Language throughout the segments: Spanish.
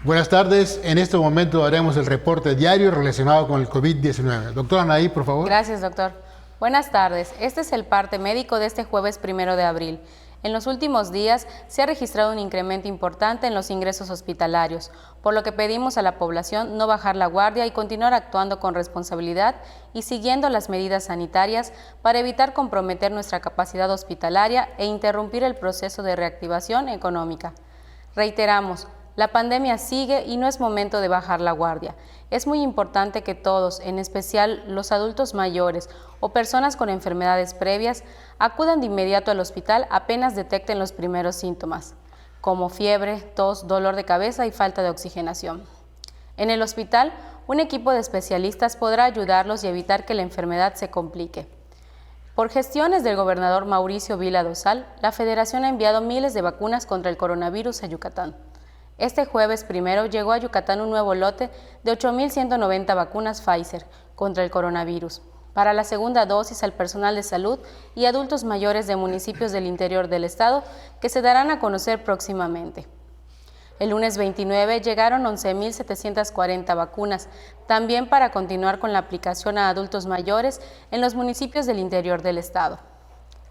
Buenas tardes. En este momento haremos el reporte diario relacionado con el COVID-19. Doctora Anaí, por favor. Gracias, doctor. Buenas tardes. Este es el parte médico de este jueves 1 de abril. En los últimos días se ha registrado un incremento importante en los ingresos hospitalarios, por lo que pedimos a la población no bajar la guardia y continuar actuando con responsabilidad y siguiendo las medidas sanitarias para evitar comprometer nuestra capacidad hospitalaria e interrumpir el proceso de reactivación económica. Reiteramos, la pandemia sigue y no es momento de bajar la guardia. Es muy importante que todos, en especial los adultos mayores o personas con enfermedades previas, acudan de inmediato al hospital apenas detecten los primeros síntomas, como fiebre, tos, dolor de cabeza y falta de oxigenación. En el hospital, un equipo de especialistas podrá ayudarlos y evitar que la enfermedad se complique. Por gestiones del gobernador Mauricio Vila Dosal, la Federación ha enviado miles de vacunas contra el coronavirus a Yucatán. Este jueves 1 llegó a Yucatán un nuevo lote de 8.190 vacunas Pfizer contra el coronavirus, para la segunda dosis al personal de salud y adultos mayores de municipios del interior del estado que se darán a conocer próximamente. El lunes 29 llegaron 11.740 vacunas, también para continuar con la aplicación a adultos mayores en los municipios del interior del estado.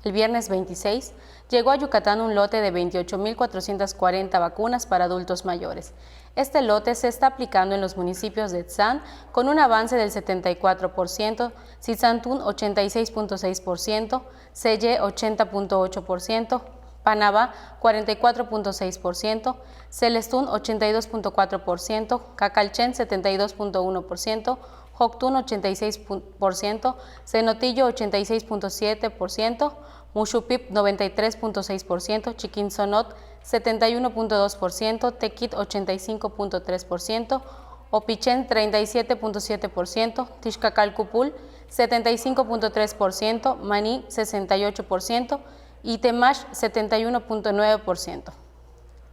El viernes 26 llegó a Yucatán un lote de 28.440 vacunas para adultos mayores. Este lote se está aplicando en los municipios de Tzán con un avance del 74%, Tzizantún 86.6%, Selle 80.8%, Panabá 44.6%, Celestún 82.4%, Cacalchen 72.1%, Joctún 86%, Cenotillo 86.7%, Muxupip 93.6%, Chiquinzonot 71.2%, Tequit 85.3%, Opichén 37.7%, Tixcacalcupul 75.3%, Maní 68% y Temax 71.9%.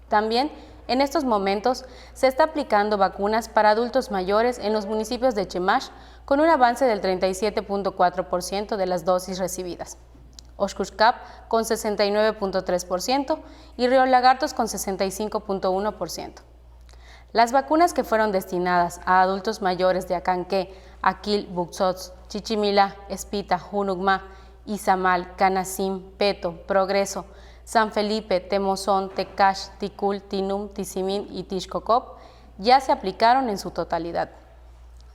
También en estos momentos se está aplicando vacunas para adultos mayores en los municipios de Chemash con un avance del 37.4% de las dosis recibidas, Oxcuxcap con 69.3% y Río Lagartos con 65.1%. Las vacunas que fueron destinadas a adultos mayores de Acanqué, Aquil, Buxots, Chichimilá, Espita, Junucmá, Izamal, Canacín, Peto, Progreso, San Felipe, Temozón, Tecash, Ticul, Tinum, Tizimín y Tixcocop ya se aplicaron en su totalidad.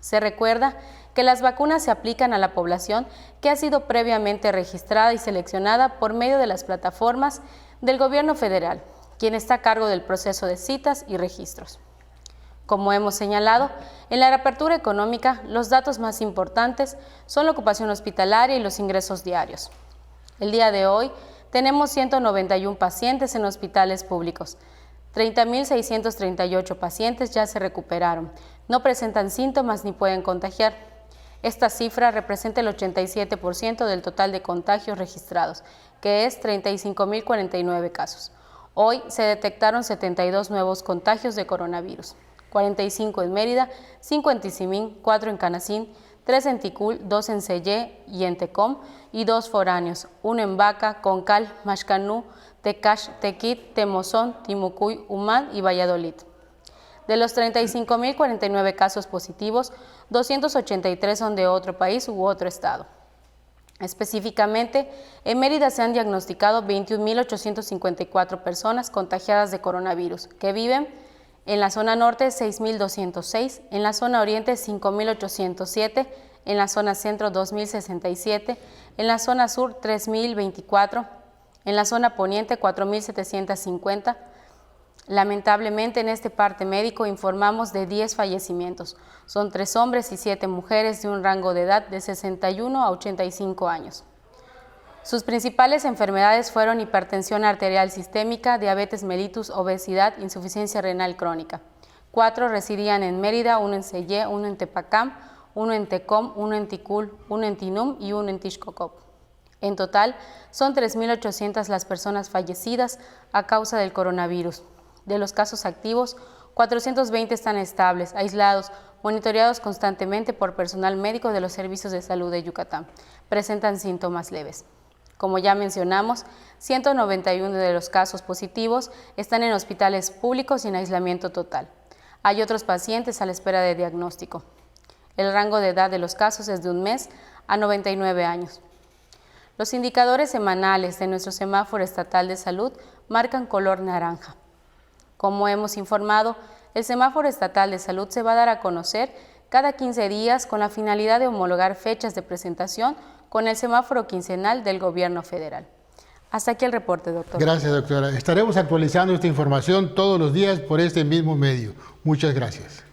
Se recuerda que las vacunas se aplican a la población que ha sido previamente registrada y seleccionada por medio de las plataformas del Gobierno federal, quien está a cargo del proceso de citas y registros. Como hemos señalado, en la reapertura económica, los datos más importantes son la ocupación hospitalaria y los ingresos diarios. El día de hoy, tenemos 191 pacientes en hospitales públicos. 30.638 pacientes ya se recuperaron, no presentan síntomas ni pueden contagiar. Esta cifra representa el 87% del total de contagios registrados, que es 35.049 casos. Hoy se detectaron 72 nuevos contagios de coronavirus, 45 en Mérida, 5 en Tizimín, 4 en Canacín, 3 en Ticul, 2 en Selle y en Tecom, y 2 foráneos, 1 en Baca, Concal, Maxcanú, Tecash, Tequit, Temozón, Timucuy, Humán y Valladolid. De los 35.049 casos positivos, 283 son de otro país u otro estado. Específicamente, en Mérida se han diagnosticado 21.854 personas contagiadas de coronavirus, que viven en la zona norte 6.206, en la zona oriente 5.807, en la zona centro 2.067, en la zona sur 3.024, en la zona poniente 4.750. Lamentablemente en este parte médico informamos de 10 fallecimientos. Son 3 hombres y 7 mujeres de un rango de edad de 61 a 85 años. Sus principales enfermedades fueron hipertensión arterial sistémica, diabetes mellitus, obesidad, insuficiencia renal crónica. 4 residían en Mérida, 1 en Selle, 1 en Tepacam, 1 en Tecom, 1 en Ticul, 1 en Tinum y 1 en Tixcocop. En total, son 3.800 las personas fallecidas a causa del coronavirus. De los casos activos, 420 están estables, aislados, monitoreados constantemente por personal médico de los servicios de salud de Yucatán. Presentan síntomas leves. Como ya mencionamos, 191 de los casos positivos están en hospitales públicos y en aislamiento total. Hay otros pacientes a la espera de diagnóstico. El rango de edad de los casos es de 1 mes a 99 años. Los indicadores semanales de nuestro semáforo estatal de salud marcan color naranja. Como hemos informado, el semáforo estatal de salud se va a dar a conocer cada 15 días con la finalidad de homologar fechas de presentación con el semáforo quincenal del Gobierno federal. Hasta aquí el reporte, doctor. Gracias, doctora. Estaremos actualizando esta información todos los días por este mismo medio. Muchas gracias.